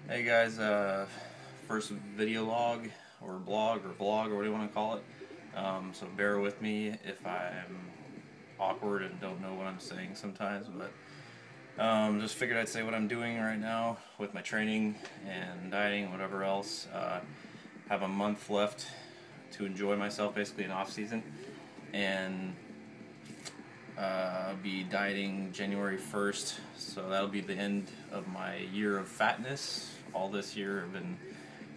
Hey guys, first video log or blog or vlog or what do you want to call it. So bear with me if I'm awkward and don't know what I'm saying sometimes, but just figured I'd say what I'm doing right now with my training and dieting, whatever else. Have a month left to enjoy myself, basically an off season, and I'll be dieting January 1st, so that'll be the end of my year of fatness. All this year I've been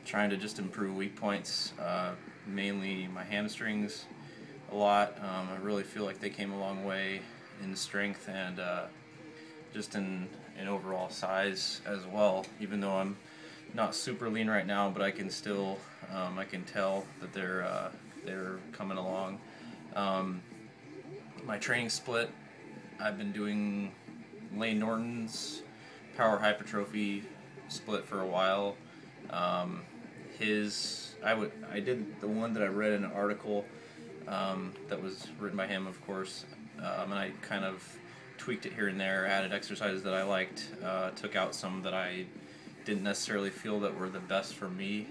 trying to just improve weak points, mainly my hamstrings a lot. I really feel like they came a long way in strength and just in overall size as well, even though I'm not super lean right now, but I can still, I can tell that they're coming along. My training split, I've been doing Lane Norton's power hypertrophy split for a while. I did the one that I read in an article that was written by him, of course, and I kind of tweaked it here and there, added exercises that I liked, took out some that I didn't necessarily feel that were the best for me.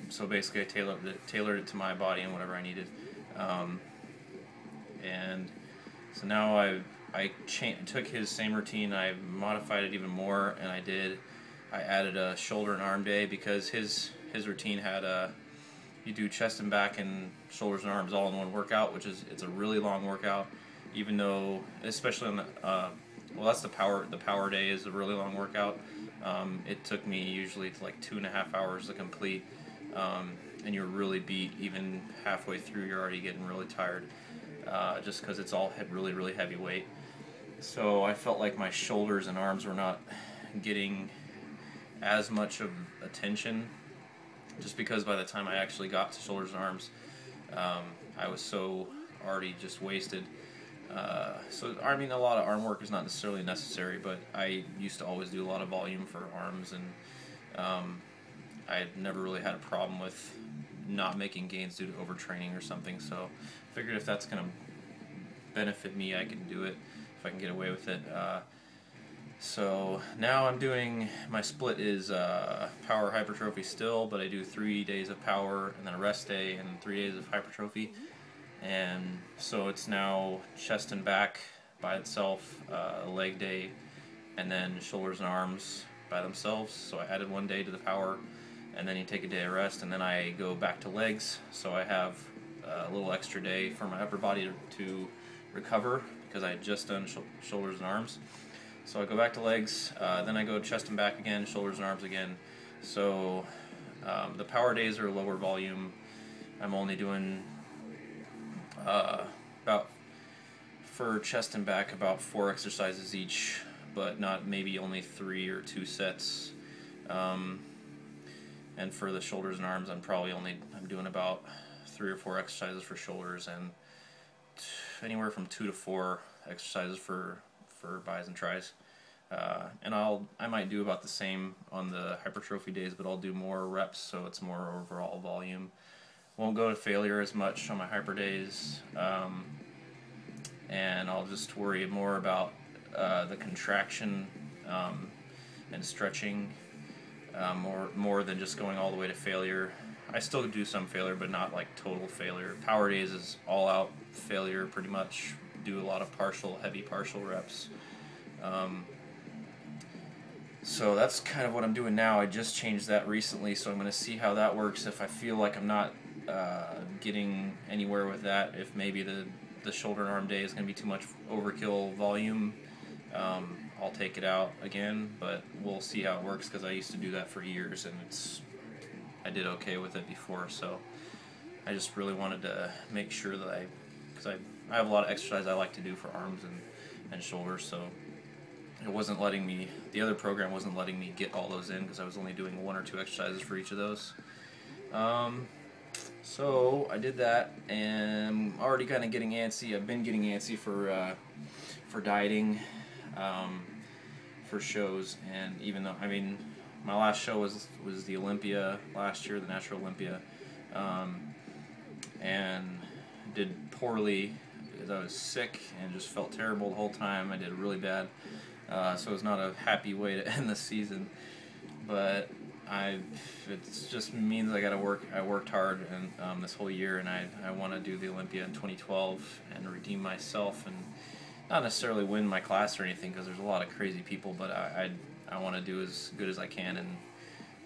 So basically I tailored it to my body and whatever I needed. And so now I took his same routine, I modified it even more, and I added a shoulder and arm day because his routine had you do chest and back and shoulders and arms all in one workout, it's a really long workout, even though, especially on the well, that's the power day is a really long workout. It took me usually like 2.5 hours to complete, and you're really beat. Even halfway through, you're already getting really tired, just because it's all really heavy weight. So I felt like my shoulders and arms were not getting as much of attention, just because by the time I actually got to shoulders and arms, I was so already just wasted. So I mean, a lot of arm work is not necessarily necessary, but I used to always do a lot of volume for arms, and I never really had a problem with not making gains due to overtraining or something. So I figured if that's going to benefit me, I can do it if I can get away with it. So now I'm doing, my split is power hypertrophy still, but I do 3 days of power and then a rest day and 3 days of hypertrophy. And so it's now chest and back by itself, a leg day, and then shoulders and arms by themselves. So I added 1 day to the power, and then you take a day of rest, and then I go back to legs. So I have a little extra day for my upper body to recover because I had just done shoulders and arms. So I go back to legs, then I go chest and back again, shoulders and arms again. So the power days are lower volume. I'm only doing about, for chest and back, about 4 exercises each, but not maybe only 3 or 2 sets. And for the shoulders and arms, I'm doing about 3 or 4 exercises for shoulders and anywhere from 2 to 4 exercises for bis and tris. And I might do about the same on the hypertrophy days, but I'll do more reps, so it's more overall volume. Won't go to failure as much on my hyper days, and I'll just worry more about the contraction and stretching, more than just going all the way to failure. I still do some failure, but not like total failure. Power days is all out failure pretty much. Do a lot of heavy partial reps. So that's kind of what I'm doing now. I just changed that recently, so I'm going to see how that works. If I feel like I'm not getting anywhere with that, if maybe the shoulder and arm day is going to be too much overkill volume, I'll take it out again, but we'll see how it works because I used to do that for years and I did okay with it before. So I just really wanted to make sure that because I have a lot of exercise I like to do for arms and shoulders, so it wasn't letting me, the other program wasn't letting me get all those in because I was only doing 1 or 2 exercises for each of those. So I did that, and I'm already kind of getting antsy. I've been getting antsy for dieting, for shows, and even though, I mean, my last show was the Olympia last year, the Natural Olympia, and did poorly because I was sick and just felt terrible the whole time. I did really bad. So it's not a happy way to end the season. But it just means I gotta work. I worked hard and this whole year, and I want to do the Olympia in 2012 and redeem myself, and not necessarily win my class or anything, because there's a lot of crazy people. But I want to do as good as I can and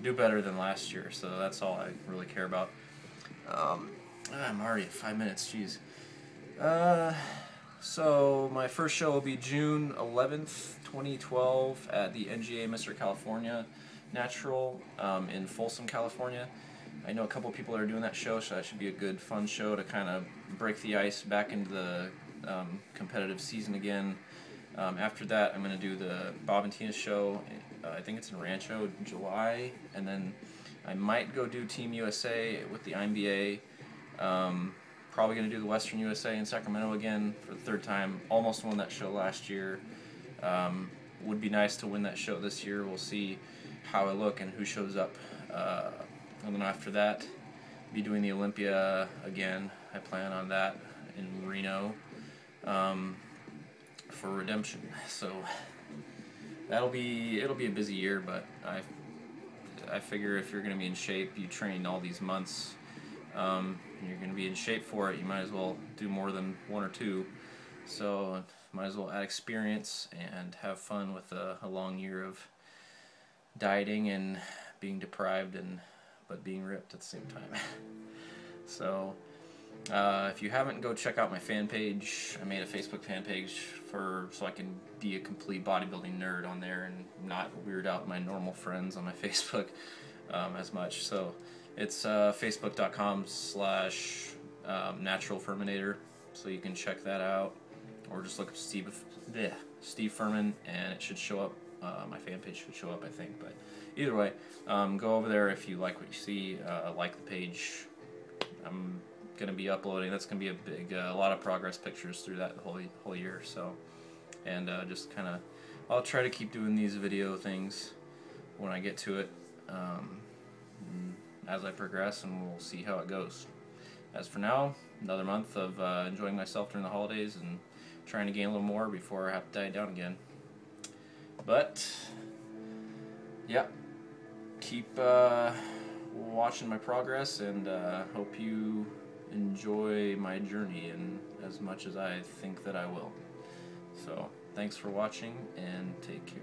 do better than last year. So that's all I really care about. I'm already at 5 minutes. Jeez. So my first show will be June 11th, 2012 at the NGA Mr. California Natural in Folsom, California. I know a couple people are doing that show, so that should be a good, fun show to kind of break the ice back into the competitive season again. After that, I'm going to do the Bob and Tina show. I think it's in Rancho in July, and then I might go do Team USA with the IMBA. Probably going to do the Western USA in Sacramento again for the third time. Almost won that show last year. Would be nice to win that show this year. We'll see how I look and who shows up. And then after that, be doing the Olympia again. I plan on that in Reno for redemption. So it'll be a busy year, but I figure if you're going to be in shape, you train all these months, and you're going to be in shape for it, you might as well do more than one or two. So might as well add experience and have fun with a long year of dieting and being deprived but being ripped at the same time. So if you haven't, go check out my fan page. I made a Facebook fan page so I can be a complete bodybuilding nerd on there and not weird out my normal friends on my Facebook as much. So it's facebook.com/natural Firminator, so you can check that out, or just look up Steve Firman and it should show up. My fan page should show up, I think. But either way, go over there if you like what you see. Like the page. I'm gonna be uploading. That's gonna be a lot of progress pictures through that whole year. So, and just kind of, I'll try to keep doing these video things when I get to it as I progress, and we'll see how it goes. As for now, another month of enjoying myself during the holidays and trying to gain a little more before I have to diet down again. But yeah, keep watching my progress, and hope you enjoy my journey and as much as I think that I will. So thanks for watching, and take care.